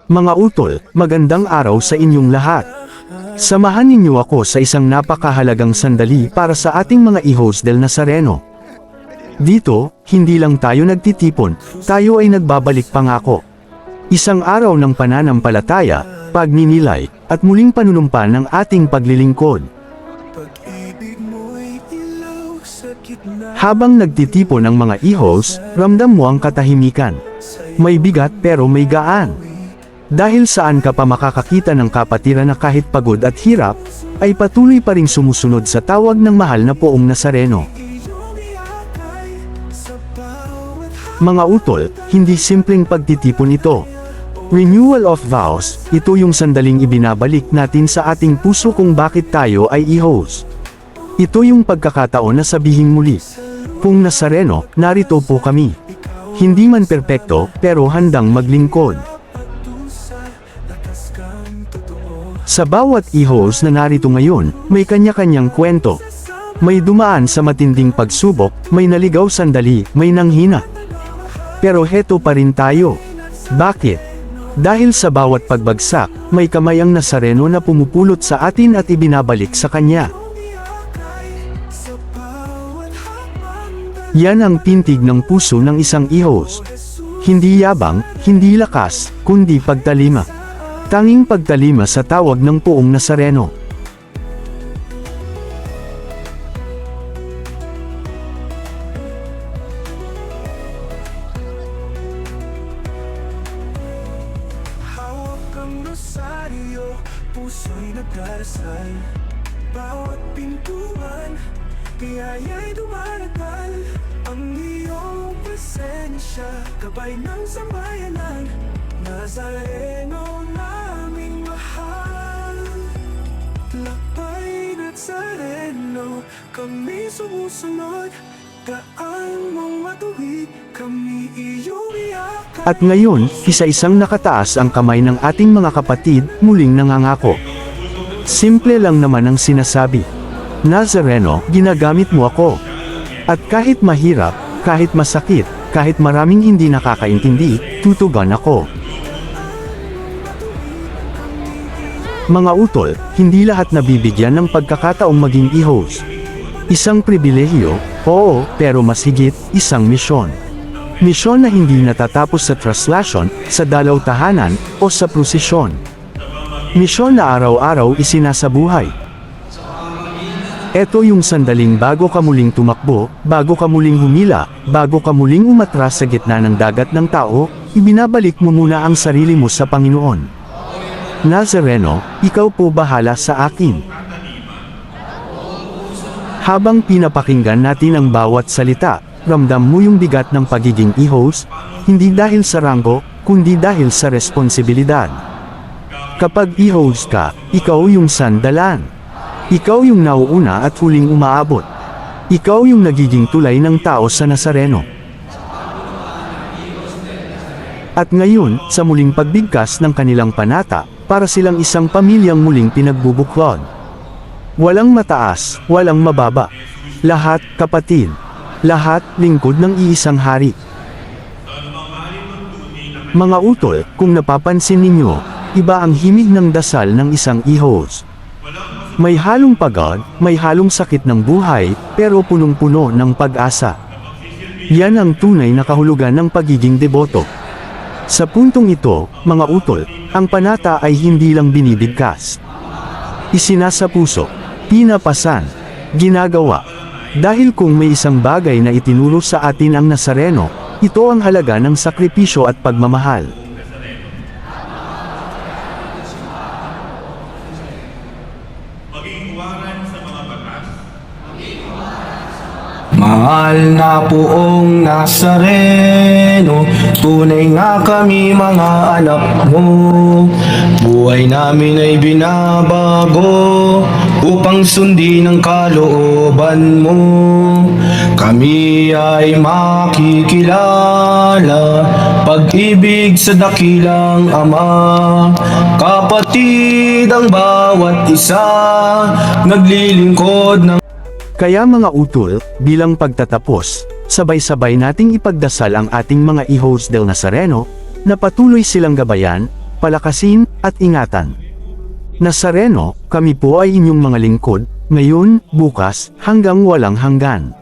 Mga utol, magandang araw sa inyong lahat. Samahan ninyo ako sa isang napakahalagang sandali para sa ating mga hijos del Nazareno. Dito, hindi lang tayo nagtitipon, tayo ay nagbabalik pangako. Isang araw ng pananampalataya, pagninilay, at muling panunumpa ng ating paglilingkod. Habang nagtitipon ang mga hijos, ramdam mo ang katahimikan. May bigat pero may gaan. Dahil saan ka pa makakakita ng kapatiran na kahit pagod at hirap, ay patuloy pa ring sumusunod sa tawag ng mahal na Poong Nazareno. Mga utol, hindi simpleng pagtitipon ito. Renewal of vows, ito yung sandaling ibinabalik natin sa ating puso kung bakit tayo ay hijos. Ito yung pagkakataon na sabihin muli, Poong Nazareno, narito po kami. Hindi man perpekto, pero handang maglingkod. Sa bawat hijos na narito ngayon, may kanya-kanyang kwento. May dumaan sa matinding pagsubok, may naligaw sandali, may nanghina. Pero heto pa rin tayo. Bakit? Dahil sa bawat pagbagsak, may kamay ang Nazareno na pumupulot sa atin at ibinabalik sa Kanya. Yan ang tintig ng puso ng isang hijos. Hindi yabang, hindi lakas, kundi pagtalima. Tanging pagtalima sa tawag ng Poong Nazareno. Hawak ang rosaryo, puso'y nagdarasal. Bawat pintuan, biyaya'y dumaragal. Ang iyong presensya, gabay ng sambayanan. Nazareno naming mahal. Lakbay Nazareno, kami sumusunod. Daan mong matuwid, kami iyong iyakan. At ngayon, isa-isang nakataas ang kamay ng ating mga kapatid, muling nangangako. Simple lang naman ang sinasabi. Nazareno, ginagamit mo ako. At kahit mahirap, kahit masakit, kahit maraming hindi nakakaintindi, tutugan ako. Mga utol, hindi lahat nabibigyan ng pagkakataong maging hijos. Isang pribilehiyo, oo, pero mas higit, isang misyon. Misyon na hindi natatapos sa traslasyon, sa dalaw tahanan, o sa prosesyon. Misyon na araw-araw isinasabuhay. Ito yung sandaling bago ka muling tumakbo, bago ka muling humila, bago ka muling umatras sa gitna ng dagat ng tao, ibinabalik mo muna ang sarili mo sa Panginoon. Nazareno, ikaw po bahala sa akin. Habang pinapakinggan natin ang bawat salita, ramdam mo yung bigat ng pagiging hijos, hindi dahil sa ranggo, kundi dahil sa responsibilidad. Kapag hijos ka, ikaw yung sandalan. Ikaw yung nauuna at huling umaabot. Ikaw yung nagiging tulay ng tao sa Nazareno. At ngayon, sa muling pagbigkas ng kanilang panata, para silang isang pamilyang muling pinagbubuklod. Walang mataas, walang mababa. Lahat kapatid. Lahat lingkod ng iisang hari. Mga utol, kung napapansin ninyo, iba ang himig ng dasal ng isang hijos. May halong pagod, may halong sakit ng buhay, pero punong-puno ng pag-asa. Yan ang tunay na kahulugan ng pagiging deboto. Sa puntong ito, mga utol, ang panata ay hindi lang binibigkas. Isinasapuso, pinapasan, ginagawa. Dahil kung may isang bagay na itinuro sa atin ang Nazareno, ito ang halaga ng sakripisyo at pagmamahal. Mahal na Poong Nazareno, tunay nga kami mga anak mo. Buhay namin ay binabago upang sundin ang kalooban mo. Kami ay makikilala pag-ibig sa dakilang Ama. Kapatid ang bawat isa, naglilingkod ng Kaya mga utol, bilang pagtatapos, sabay-sabay nating ipagdasal ang ating mga hijos del Nazareno, na patuloy silang gabayan, palakasin, at ingatan. Nazareno, kami po ay inyong mga lingkod, ngayon, bukas, hanggang walang hanggan.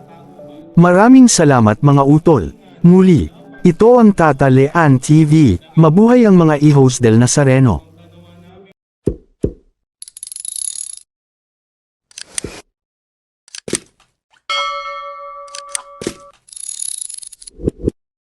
Maraming salamat mga utol. Muli, ito ang Tata Lean TV, mabuhay ang mga hijos del Nazareno.